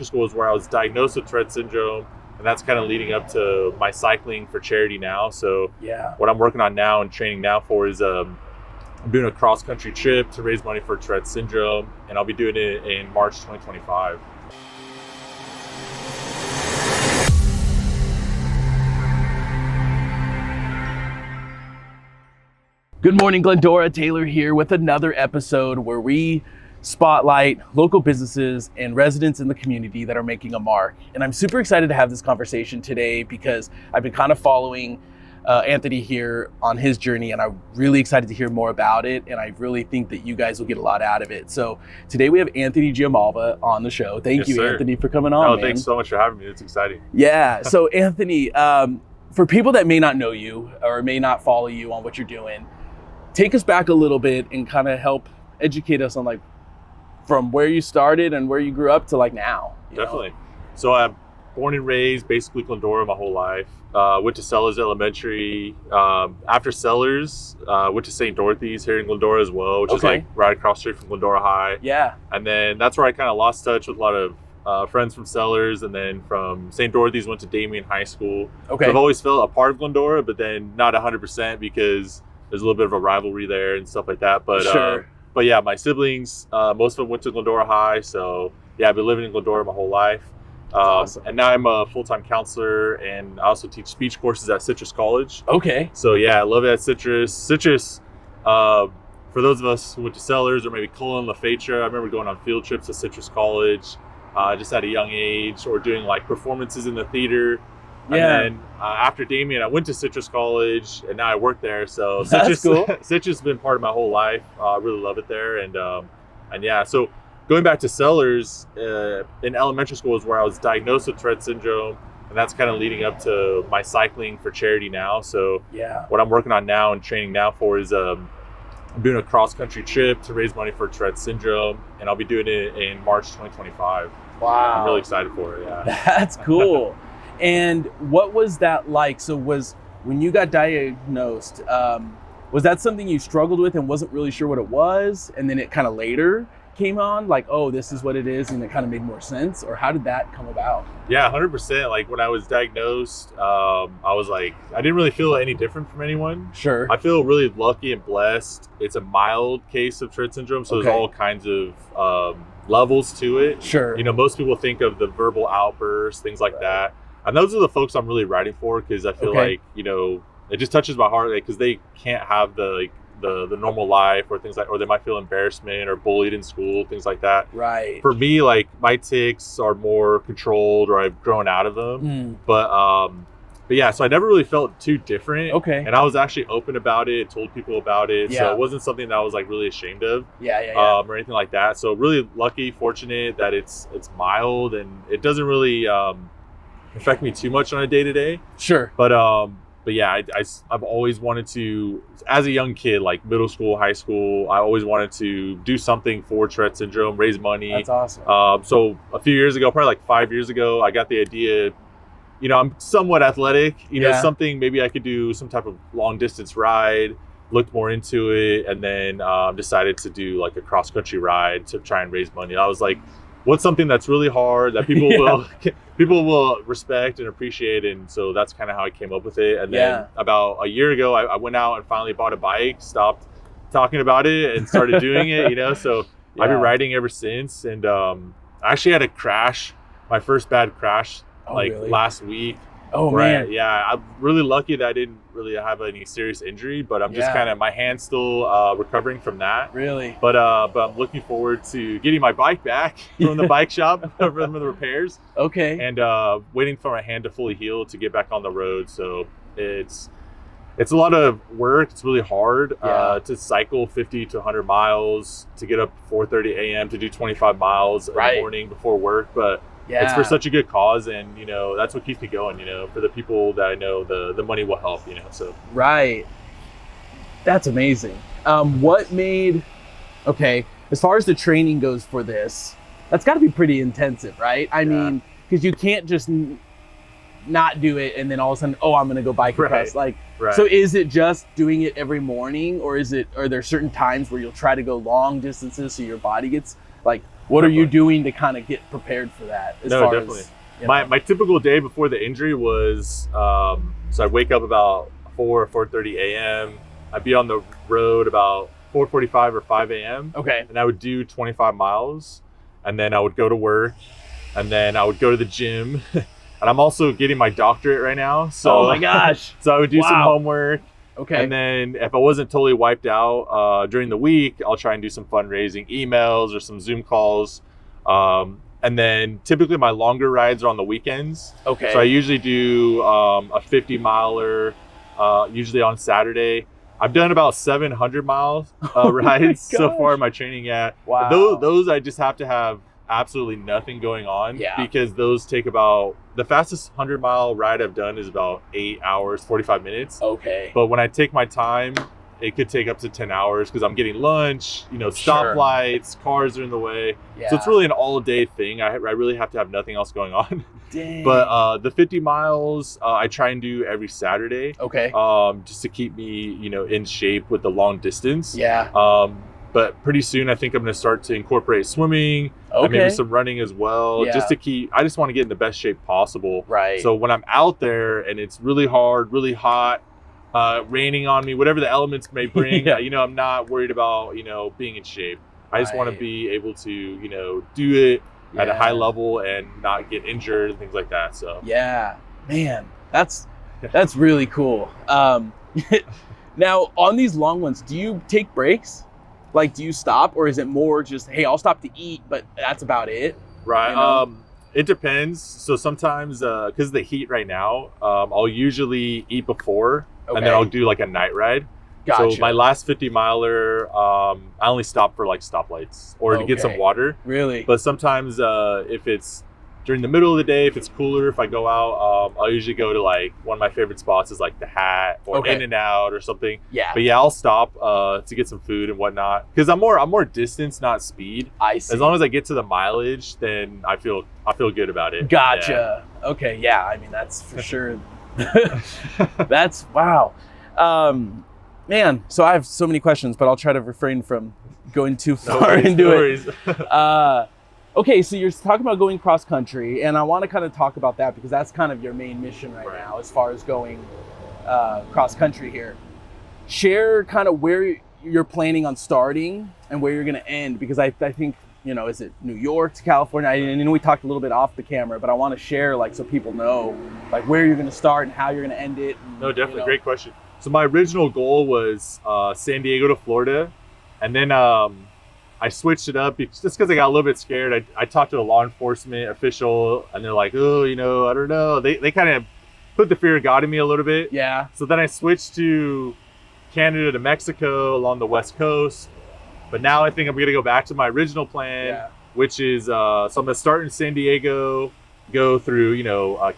school is where I was diagnosed with Tourette syndrome, and that's kind of leading up to my cycling for charity now. So Yeah. what I'm working on now and training now for is I'm doing a cross-country trip to raise money for Tourette syndrome, and I'll be doing it in March 2025. Good morning, Glendora. Taylor here with another episode where we spotlight local businesses and residents in the community that are making a mark. And I'm super excited to have this conversation today because I've been kind of following Anthony here on his journey, and I'm really excited to hear more about it. And I really think that you guys will get a lot out of it. So today we have Anthony Giammalva on the show. Thank Yes, you, sir. Anthony, for coming on. Oh, man. thanks so much for having me. It's exciting. Yeah. So Anthony, for people that may not know you or may not follow you on what you're doing, take us back a little bit and kind of help educate us on like from where you started and where you grew up to like now. Definitely. So I'm born and raised basically Glendora my whole life. Went to Sellers Elementary. After Sellers, went to St. Dorothy's here in Glendora as well, which is like right across the street from Glendora High. Yeah. And then that's where I kind of lost touch with a lot of friends from Sellers, and then from St. Dorothy's went to Damien High School. Okay. So I've always felt a part of Glendora, but then not 100% because there's a little bit of a rivalry there and stuff like that. But Sure. but yeah, my siblings, most of them went to Glendora High. So yeah, I've been living in Glendora my whole life. Awesome. And now I'm a full-time counselor, and I also teach speech courses at Citrus College. Okay. So yeah, I love it at Citrus. Citrus, for those of us who went to Sellers or maybe Cullen, LaFetra, I remember going on field trips to Citrus College just at a young age, or doing like performances in the theater. Yeah. And then after Damien, I went to Citrus College, and now I work there. So That's Citrus, cool. Citrus has been part of my whole life. I really love it there, and yeah. So going back to Sellers, in elementary school is where I was diagnosed with Tourette syndrome, and that's kind of leading up to my cycling for charity now. So Yeah. what I'm working on now and training now for is I'm doing a cross-country trip to raise money for Tourette syndrome, and I'll be doing it in March 2025. Wow. I'm really excited for it. Yeah. That's cool. And what was that like? So when you got diagnosed, was that something you struggled with and wasn't really sure what it was? And then it kind of later came on like, oh, this is what it is. And it kind of made more sense, or how did that come about? Yeah, 100%. Like when I was diagnosed, I was like, I didn't really feel any different from anyone. Sure. I feel really lucky and blessed. It's a mild case of Tourette syndrome, so there's all kinds of levels to it. Sure. You know, most people think of the verbal outbursts, things like that. And those are the folks I'm really writing for, because I feel like, you know, it just touches my heart, because they can't have the normal life or things like, or they might feel embarrassment or bullied in school, things like that. Right. For me, like my tics are more controlled, or I've grown out of them. But yeah, so I never really felt too different. Okay. And I was actually open about it, told people about it. Yeah. So it wasn't something that I was like really ashamed of. Yeah. Or anything like that. So really lucky, fortunate that it's mild, and it doesn't really affect me too much on a day-to-day. Sure. But yeah, I've always wanted to, as a young kid, like middle school, high school, I always wanted to do something for Tourette syndrome, raise money. That's awesome. So a few years ago, probably like 5 years ago, I got the idea, you know, I'm somewhat athletic, you know, something, maybe I could do some type of long distance ride, looked more into it, and then decided to do like a cross country ride to try and raise money. I was like, what's something that's really hard that people will respect and appreciate? And so that's kind of how I came up with it. And then about a year ago, I went out and finally bought a bike, stopped talking about it, and started doing it, you know. So I've been riding ever since. And I actually had a crash, my first bad crash, really? Last week. Oh, man. I'm really lucky that I didn't really have any serious injury, but I'm just kind of, my hand's still recovering from that. Really? But I'm looking forward to getting my bike back from the bike shop, from the repairs. Okay. And waiting for my hand to fully heal to get back on the road. So it's a lot of work. It's really hard to cycle 50 to 100 miles, to get up 4:30 a.m. to do 25 miles in the morning before work. But it's for such a good cause, and you know, that's what keeps me going. You know, for the people that I know, the money will help. You know, so that's amazing. What made as far as the training goes for this, that's got to be pretty intensive, right? I mean, because you can't just not do it and then all of a sudden, I'm going to go bike across. So is it just doing it every morning, or are there certain times where you'll try to go long distances so your body gets like What are you doing to kind of get prepared for that? Definitely. My typical day before the injury was, so I'd wake up about 4:30 a.m. I'd be on the road about 4:45 or 5 a.m. Okay. And I would do 25 miles, and then I would go to work, and then I would go to the gym. And I'm also getting my doctorate right now. So, oh my gosh. So I would do some homework. Okay. And then if I wasn't totally wiped out during the week, I'll try and do some fundraising emails or some Zoom calls. And then typically my longer rides are on the weekends. Okay. So I usually do a 50 miler, usually on Saturday. I've done about 700 miles rides so far in my training. Yeah. Wow. Those I just have to have absolutely nothing going on, because those take about, the fastest 100-mile ride I've done is about 8 hours 45 minutes. Okay. But when I take my time, it could take up to 10 hours because I'm getting lunch, stoplights, cars are in the way. So it's really an all-day thing. I really have to have nothing else going on. Dang. But the 50 miles I try and do every Saturday. Okay. Just to keep me in shape with the long distance. Yeah. But pretty soon I think I'm going to start to incorporate swimming, and maybe some running as well, just to I just want to get in the best shape possible. Right. So when I'm out there and it's really hard, really hot, raining on me, whatever the elements may bring, I'm not worried about, being in shape. I just want to be able to, do it at a high level and not get injured and things like that. So yeah, man, that's really cool. Now on these long ones, do you take breaks? Like, do you stop, or is it more just, hey, I'll stop to eat, but that's about it? Right. It depends. So sometimes, because of the heat right now, I'll usually eat before, and then I'll do like a night ride. Gotcha. So my last 50 miler, I only stop for like stoplights or to get some water. Really? But sometimes if it's during the middle of the day, if it's cooler, if I go out, I'll usually go to like one of my favorite spots is like the Hat or In-N-Out or something. Yeah. But I'll stop to get some food and whatnot, because I'm more distance, not speed. I see. As long as I get to the mileage, then I feel good about it. Gotcha. Yeah. Okay. Yeah. I mean, that's for sure. That's wow. Man, so I have so many questions, but I'll try to refrain from going too far into it. Okay, so you're talking about going cross country, and I want to kind of talk about that because that's kind of your main mission right now as far as going cross country here. Share kind of where you're planning on starting and where you're going to end, because I think, is it New York to California? And we talked a little bit off the camera, but I want to share so people know where you're going to start and how you're going to end it. And, no, definitely. Great question. So my original goal was San Diego to Florida, and then I switched it up just because I got a little bit scared. I talked to a law enforcement official, and they're like, oh, I don't know. They kind of put the fear of God in me a little bit. Yeah. So then I switched to Canada to Mexico along the West Coast. But now I think I'm going to go back to my original plan, which is, so I'm going to start in San Diego, go through,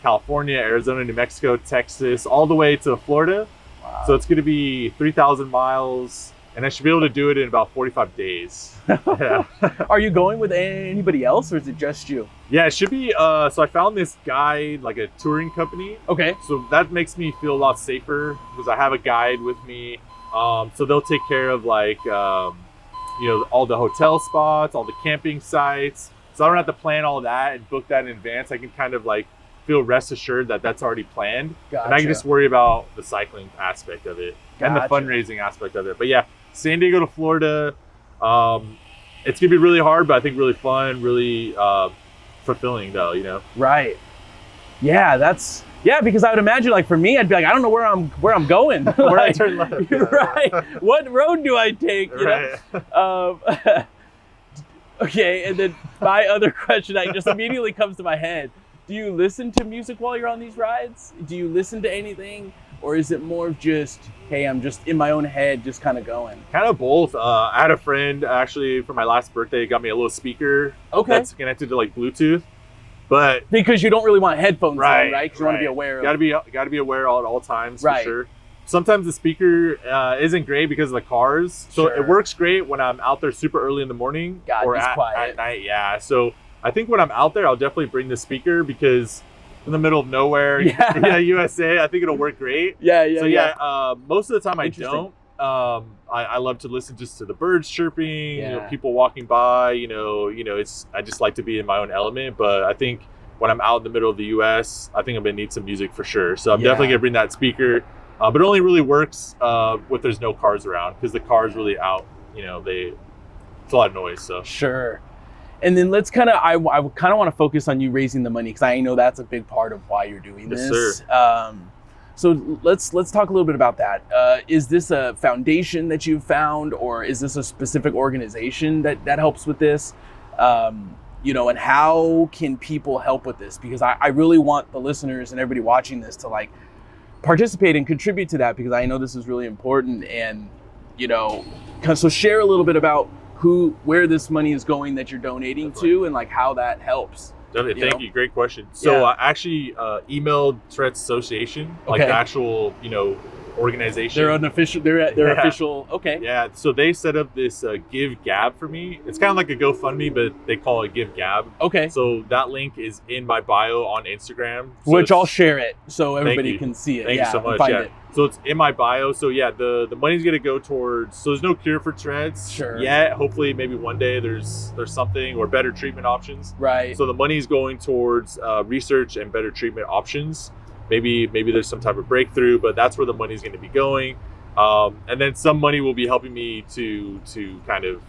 California, Arizona, New Mexico, Texas, all the way to Florida. Wow. So it's going to be 3,000 miles. And I should be able to do it in about 45 days. Yeah. Are you going with anybody else, or is it just you? Yeah, it should be. So I found this guide, like a touring company. Okay. So that makes me feel a lot safer because I have a guide with me. So they'll take care of all the hotel spots, all the camping sites. So I don't have to plan all that and book that in advance. I can kind of feel rest assured that that's already planned. Gotcha. And I can just worry about the cycling aspect of it and the fundraising aspect of it. But yeah, San Diego to Florida, it's gonna be really hard, but I think really fun, really fulfilling though, Right. Yeah, because I would imagine for me, I'd be I don't know where I'm going. Where I turn left. Right. What road do I take? Okay, and then my other question that just immediately comes to my head. Do you listen to music while you're on these rides? Do you listen to anything? Or is it more of just, hey, I'm just in my own head, just kind of going? Kind of both. I had a friend actually for my last birthday got me a little speaker that's connected to Bluetooth. But because you don't really want headphones on, right? Because you want to be aware of. Got to be aware at all times, for sure. Sometimes the speaker isn't great because of the cars. So it works great when I'm out there super early in the morning or at night. Yeah. So I think when I'm out there, I'll definitely bring the speaker because in the middle of nowhere, USA, I think it'll work great. Yeah. Most of the time I don't. I love to listen just to the birds chirping, people walking by, I just like to be in my own element. But I think when I'm out in the middle of the US, I think I'm gonna need some music for sure. So I'm definitely gonna bring that speaker. But it only really works if there's no cars around, because the cars really out, it's a lot of noise. So sure. And then let's kind of, I kind of want to focus on you raising the money, because I know that's a big part of why you're doing this. Yes, sir. So let's talk a little bit about that. Is this a foundation that you've found, or is this a specific organization that helps with this? And how can people help with this? Because I really want the listeners and everybody watching this to like participate and contribute to that, because I know this is really important. And, so share a little bit about where this money is going that you're donating to, and like how that helps. Definitely. Thank you. Great question. So I actually emailed Tourette's Association, like the actual, organization. They're unofficial. They're official. Okay. Yeah. So they set up this Give Gab for me. It's kind of like a GoFundMe, but they call it Give Gab. Okay. So that link is in my bio on Instagram. So which I'll share it so everybody can see it. Thank you so much. Yeah. So it's in my bio. So the money's gonna go towards. So there's no cure for Tourette's yet. Hopefully, maybe one day there's something, or better treatment options. Right. So the money's going towards research and better treatment options. Maybe there's some type of breakthrough, but that's where the money's going to be going. And then some money will be helping me to kind of,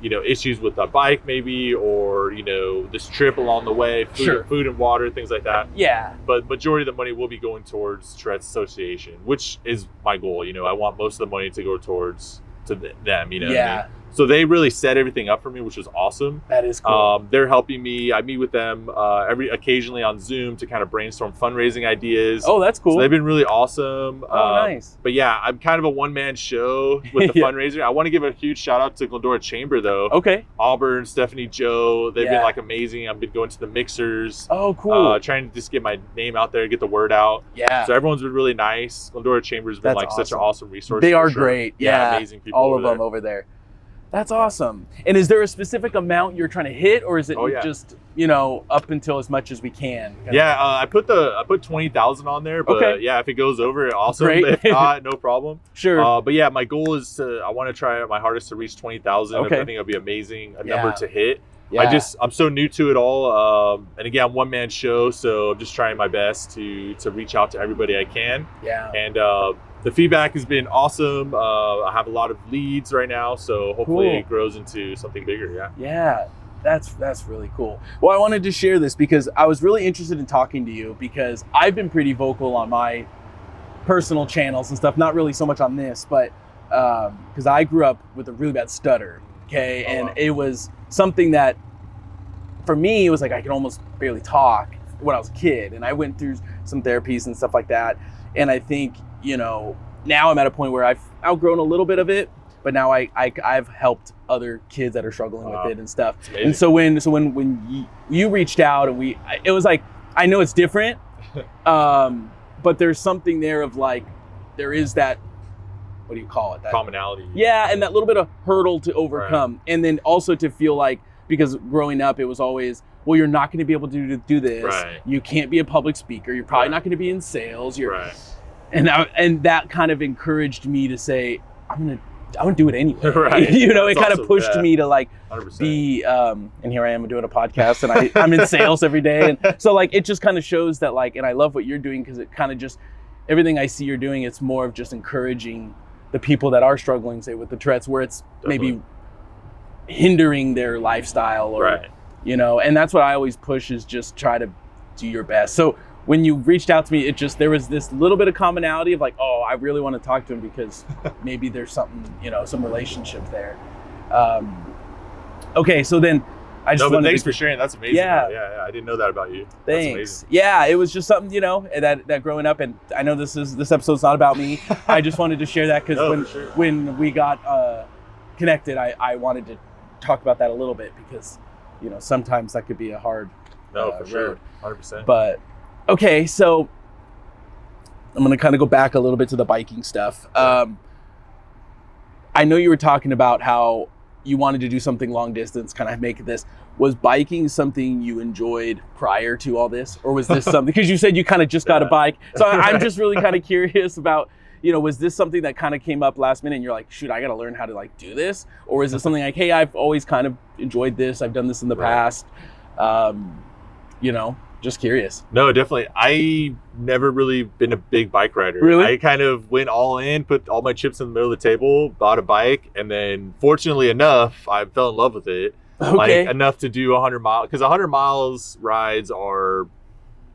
issues with the bike maybe, or, this trip along the way, food and water, things like that. Yeah. But majority of the money will be going towards Tourette's Association, which is my goal. I want most of the money to go towards them, Yeah. So they really set everything up for me, which was awesome. That is cool. They're helping me. I meet with them occasionally on Zoom to kind of brainstorm fundraising ideas. Oh, that's cool. So they've been really awesome. Oh, nice. But yeah, I'm kind of a one-man show with the fundraiser. I want to give a huge shout out to Glendora Chamber, though. Okay. Auburn, Stephanie, Joe, they've been like amazing. I've been going to the mixers. Oh, cool. Trying to just get my name out there, get the word out. Yeah. So everyone's been really nice. Glendora Chamber's been such an awesome resource. They are great. Yeah. Amazing people. All of them over there. That's awesome. And is there a specific amount you're trying to hit, or is it just up until as much as we can? I put 20,000 on there, but if it goes over, awesome. Great. If not, no problem. Sure. But yeah, my goal is I want to try my hardest to reach 20,000. Okay. I think it'll be amazing, a number to hit. Yeah. I'm so new to it all. And again, I'm one man show, so I'm just trying my best to reach out to everybody I can. Yeah. And the feedback has been awesome. I have a lot of leads right now, so hopefully it grows into something bigger. Yeah. Yeah. That's really cool. Well, I wanted to share this because I was really interested in talking to you, because I've been pretty vocal on my personal channels and stuff, not really so much on this, but because I grew up with a really bad stutter. Okay. And it was something that for me, it was like I could almost barely talk when I was a kid, and I went through some therapies and stuff like that. And I think, now I'm at a point where I've outgrown a little bit of it, but now I've helped other kids that are struggling with it and stuff. And so when you reached out, and it was like, I know it's different, but there's something there of like, there is that, what do you call it? That commonality. Yeah, and that little bit of hurdle to overcome. Right. And then also to feel like, because growing up, it was always, well, you're not going to be able to do this. Right. You can't be a public speaker. You're probably not going to be in sales. Right. And that kind of encouraged me to say, I'm gonna do it anyway. Right. It kind of pushed me to like 100%. be, and here I am doing a podcast, and I'm in sales every day. And so like, it just kind of shows that like, and I love what you're doing, because it kind of just, everything I see you're doing, it's more of just encouraging the people that are struggling, say with the Tourette's, where it's maybe hindering their lifestyle, or, and that's what I always push, is just try to do your best. So when you reached out to me, there was this little bit of commonality of like, oh, I really want to talk to him, because maybe there's something, some relationship there. Okay. So then I just wanted thanks for sharing. That's amazing. Yeah. I didn't know that about you. Thanks. Yeah. It was just something, that growing up, and I know this episode's not about me. I just wanted to share that, because when we got connected, I wanted to talk about that a little bit, because, sometimes that could be a hard for sure. 100%. But okay, so I'm going to kind of go back a little bit to the biking stuff. I know you were talking about how you wanted to do something long distance, kind of make this. Was biking something you enjoyed prior to all this? Or was this something, because you said you kind of just got a bike. So I'm just really kind of curious about, was this something that kind of came up last minute and you're like, shoot, I got to learn how to like do this? Or is it something like, hey, I've always kind of enjoyed this. I've done this in the past. Just curious. No, definitely. I never really been a big bike rider. Really? I kind of went all in, put all my chips in the middle of the table, bought a bike, and then fortunately enough, I fell in love with it. Okay. Like enough to do 100 miles, because 100 miles rides are,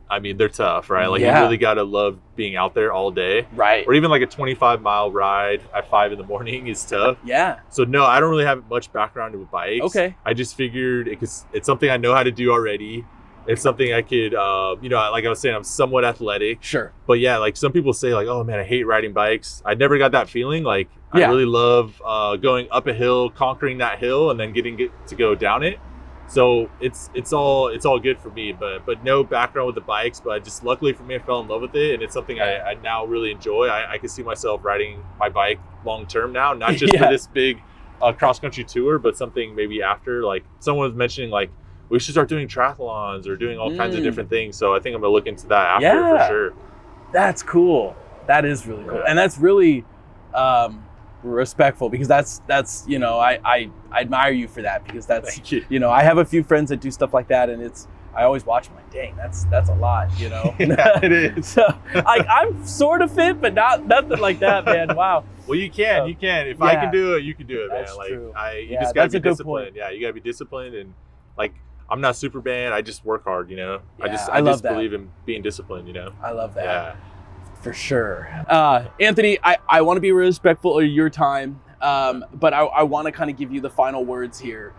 I mean, they're tough, right? Like you really got to love being out there all day. Right. Or even like a 25-mile ride at 5 a.m. is tough. Yeah. So no, I don't really have much background with bikes. Okay. I just figured it's something I know how to do already. It's something I could, like I was saying, I'm somewhat athletic. Sure. But yeah, like some people say like, oh man, I hate riding bikes. I never got that feeling. Like I really love going up a hill, conquering that hill, and then getting to go down it. So it's all good for me, but no background with the bikes, but just luckily for me, I fell in love with it. And it's something I now really enjoy. I can see myself riding my bike long-term now, not just for this big cross-country tour, but something maybe after. Like someone was mentioning like, we should start doing triathlons or doing all kinds of different things. So I think I'm gonna look into that after for sure. That's cool. That is really cool. And that's really respectful, because that's I admire you for that, because that's, Thank you. I have a few friends that do stuff like that, and I always watch them like, dang, that's a lot, Yeah, it is. So I'm sort of fit, but nothing like that, man. Wow. Well, you can. If I can do it, you can do it, man. That's like true. you just gotta be disciplined. Yeah, you gotta be disciplined, and like I'm not Superman. I just work hard, I just believe in being disciplined, I love that. Yeah. For sure. Anthony, I want to be respectful of your time, but I want to kind of give you the final words here.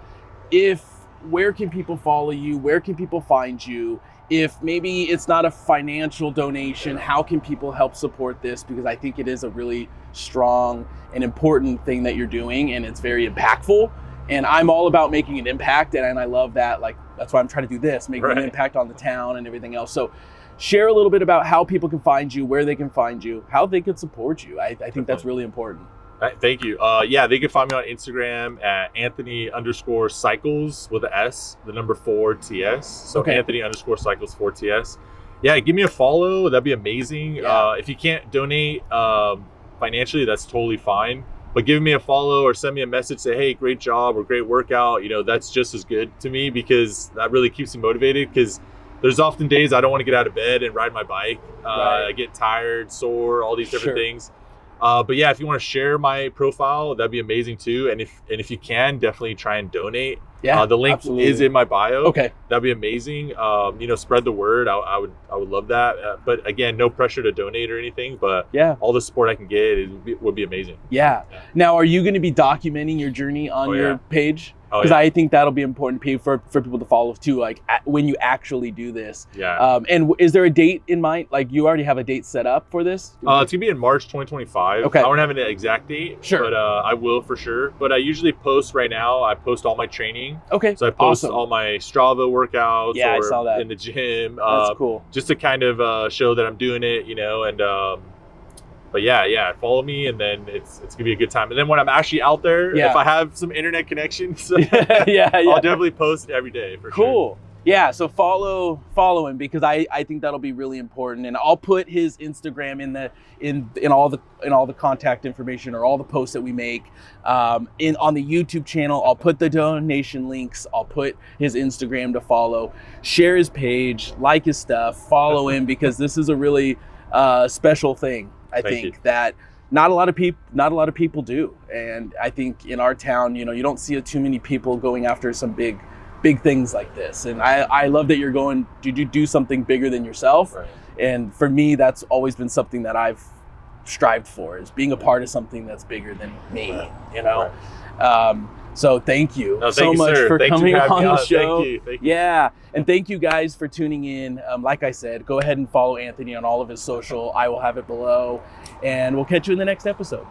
Where can people follow you? Where can people find you? If maybe it's not a financial donation, how can people help support this? Because I think it is a really strong and important thing that you're doing, and it's very impactful. And I'm all about making an impact, and I love that. Like, that's why I'm trying to do this, making an impact on the town and everything else. So share a little bit about how people can find you, where they can find you, how they can support you. I think that's really important. Thank you. They can find me on Instagram at Anthony_cycles with an S, the number 4TS. So Anthony_cycles 4TS. Yeah, give me a follow. That'd be amazing. Yeah. If you can't donate financially, that's totally fine. But give me a follow or send me a message, say, hey, great job or great workout. That's just as good to me, because that really keeps me motivated, because there's often days I don't want to get out of bed and ride my bike. I get tired, sore, all these different things. But yeah, if you want to share my profile, that'd be amazing too. And if you can, definitely try and donate. Yeah, the link is in my bio. Okay, that'd be amazing. Spread the word. I would love that. But again, no pressure to donate or anything. But all the support I can get would be amazing. Yeah. Now, are you going to be documenting your journey on your page? Because I think that'll be important for people to follow too, like when you actually do this. Yeah. And is there a date in mind? Like, you already have a date set up for this? It's going to be in March 2025. Okay. I don't have an exact date, but I will for sure. But I usually post right now. I post all my training. Okay. So I post all my Strava workouts. Yeah, I saw that. In the gym. That's cool. Just to kind of show that I'm doing it, and but yeah, follow me, and then it's gonna be a good time. And then when I'm actually out there, if I have some internet connections, I'll definitely post every day for sure. Cool. Yeah, so follow him, because I think that'll be really important. And I'll put his Instagram in all the contact information, or all the posts that we make on the YouTube channel. I'll put the donation links. I'll put his Instagram to follow. Share his page, like his stuff, follow him, because this is a really special thing. I think that not a lot of people do, and I think in our town, you don't see too many people going after some big things like this. And I love that you're going to do something bigger than yourself. Right. And for me, that's always been something that I've strived for, is being a part of something that's bigger than me. Right. So thank you so much for coming on the show. Thank you. Yeah. And thank you guys for tuning in. Like I said, go ahead and follow Anthony on all of his social. I will have it below, and we'll catch you in the next episode.